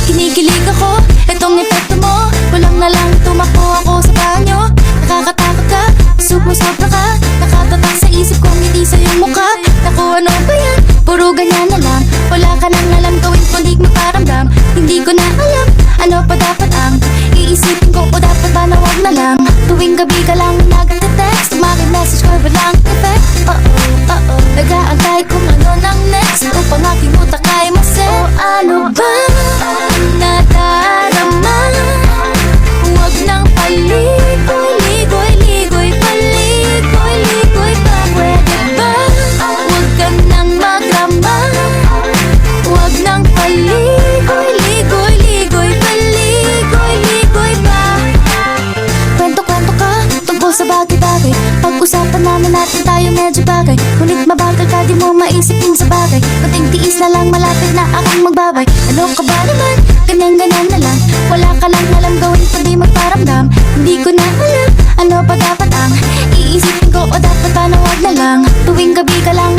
Kinikilig ako, itong epekto mo. Kulang na lang tumakbo ako sa banyo. Nakakatakot ka, sobra ka. Nakatatak sa isip kong ngiti sa iyong mukha. Naku, ano ba yan? Puro ganyan na lang. Wala ka nang alam gawin kundi magparamdam. Hindi ko na alam, ano pa dapat ang iisipin ko o dapat ba na wag na lang. Tuwing gabi ka lang nag-text, message ko walang effect. Nag-aantay kung ano nang next. Upang aking utak ay masip. O ano ba nadarama? Huwag nang paligoy-ligoy, paligoy-ligoy pa. Pwede ba? Huwag ka nang magrama. Huwag nang paligoy-ligoy, paligoy-ligoy pa. Kwento-kwento ka tungkol sa bagay-bagay. Pag-usapan namin natin tayo medyo bagay. Ngunit mabagal ka, di mo maisipin sa bagay. Kunting tiis na lang, malapit na akong magbabay. Ano ka ba naman? Ganyan-ganyan na lang. Wala ka lang alam gawin kundi magparamdam. Hindi ko na alam, ano pa dapat ang iisipin ko o dapat ba na wag na lang. Tuwing gabi ka lang